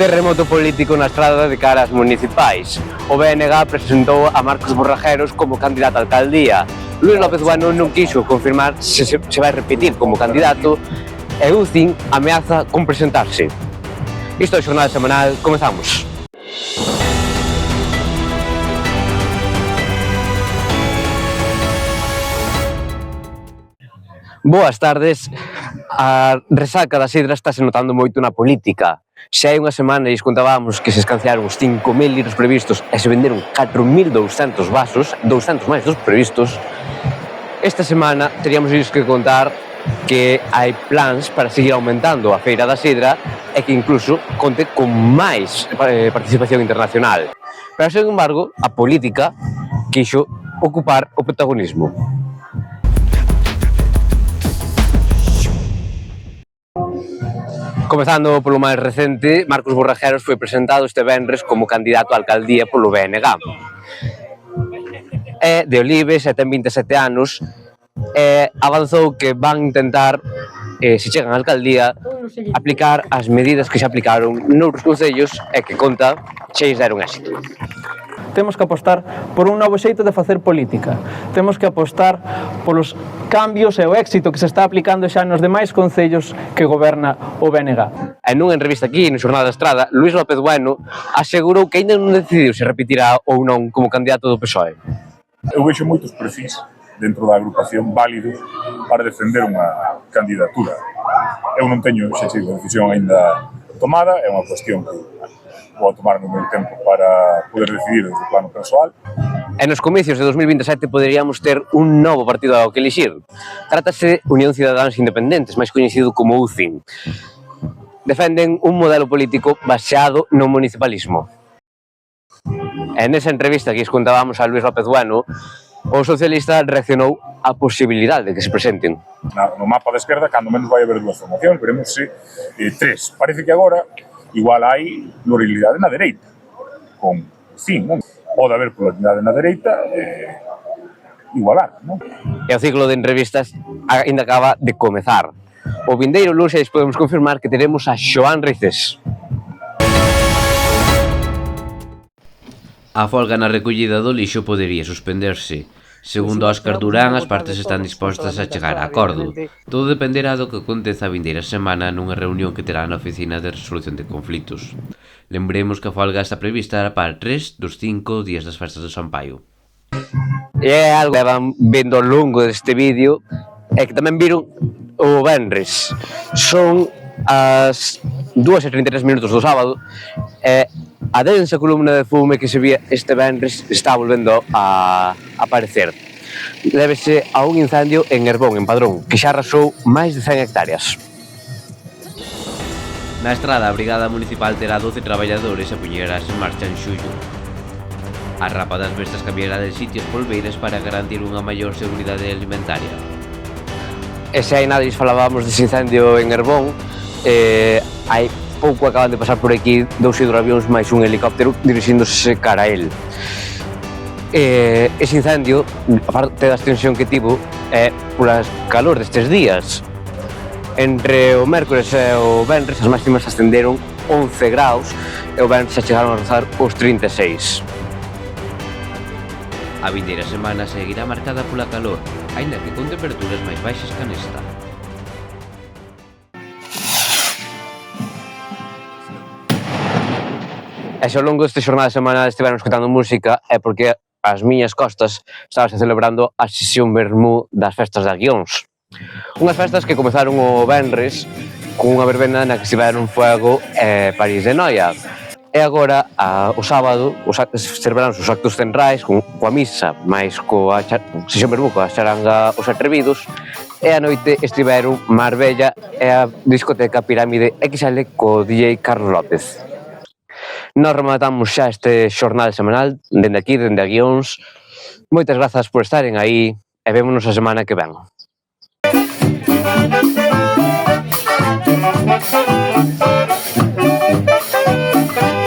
Terremoto político na estrada de cara ás municipais. O BNG presentou a Marcos Borrajeros como candidato a alcaldía. Luís López Bueno non quixo confirmar se vai repetir como candidato e UCIN ameaza con presentarse. Isto é o Xornal Semanal, comezamos. Boas tardes. A resaca da sidra estáse notando moito na política. Xa hai unha semana lles contábamos que se escanciaron os 5.000 litros previstos e se venderon 4.200 vasos, 200 máis dos previstos. Esta semana teríamos que contar que hai plans para seguir aumentando a feira da sidra e que incluso conte con máis participación internacional. Pero, sen embargo, a política quixo ocupar o protagonismo. Comezando polo máis recente, Marcos Borrajeros foi presentado este venres como candidato á alcaldía polo BNG. É de Olives e ten 27 anos e avanzou que van intentar, se chegan á alcaldía, aplicar as medidas que se aplicaron noutros concellos e que conta xa lles deron éxito. Temos que apostar por un novo xeito de facer política. Temos que apostar polos cambios e o éxito que se está aplicando xa nos demais concellos que goberna o BNG. En nunha entrevista aquí no Xornal da Estrada, Luís López Bueno asegurou que ainda non decidiu se repetirá ou non como candidato do PSOE. Eu vexo moitos perfis dentro da agrupación válidos para defender unha candidatura. Eu non teño xa sido a decisión ainda tomada, é unha cuestión que vou tomar no meu tempo para poder decidir desde o plano persoal. E nos comicios de 2027 poderíamos ter un novo partido ao que elixir. Trátase Unión Cidadáns Independentes, máis coñecido como UCIN. Defenden un modelo político baseado no municipalismo. E nesa entrevista que contábamos a Luís López Bueno, o socialista reaccionou á posibilidade de que se presenten. No mapa da esquerda, cando menos vai haber dúas formacións, veremos se tres. Parece que agora igual hai pluralidade na dereita, con non? Pode haber pluralidade na dereita igualar, non? E o ciclo de entrevistas ainda acaba de comezar. O vindeiro luns podemos confirmar que teremos a Xoán Rices. A folga na recollida do lixo podería suspenderse. Segundo Óscar Durán, as partes están dispostas a chegar a acordo. Todo dependerá do que aconteza a vindeira semana nunha reunión que terá na Oficina de Resolución de Conflitos. Lembremos que a folga está prevista para 3 dos 5 días das festas de San Paio. E é algo que van vendo ao longo deste vídeo e que tamén viron o venres. Son as 2:33 do sábado e a densa columna de fume que se vía este venres está volvendo a aparecer. Débese a un incendio en Herbón, en Padrón, que xa arrasou máis de 100 hectáreas. Na estrada, a Brigada Municipal terá 12 traballadores e poñerás en marcha en xullo. A rapa das bestas cambiará de sitios polveiras para garantir unha maior seguridade alimentaria. E se hai nada, falábamos dese incendio en Herbón, hai pouco acaban de pasar por aquí 2 hidroavións máis un helicóptero dirixíndose cara a él. Ese incendio, aparte da extensión que tivo, é polas calor destes días. Entre o mércores e o venres as máximas ascenderon 11 graus e o venres xa chegaron a rozar os 36. A vindeira semana seguirá marcada pola calor, aínda que con temperaturas máis baixas que nesta. E se ao longo deste xornal semanal estiveron escutando música é porque as miñas costas estábase celebrando a sesión vermú das festas de Aguións. Unhas festas que comezaron o venres con unha verbena na que estiveron Fuego e París de Noia. E agora, o sábado, celebraron os actos centrais coa misa, máis coa sesión vermú, coa charanga Os Atrevidos, e a noite estiveron Marbella e a discoteca Pirámide XL co DJ Carlos López. Nos rematamos xa este xornal semanal, dende aquí, dende Aguións. Moitas grazas por estaren aí e vémonos a semana que ven.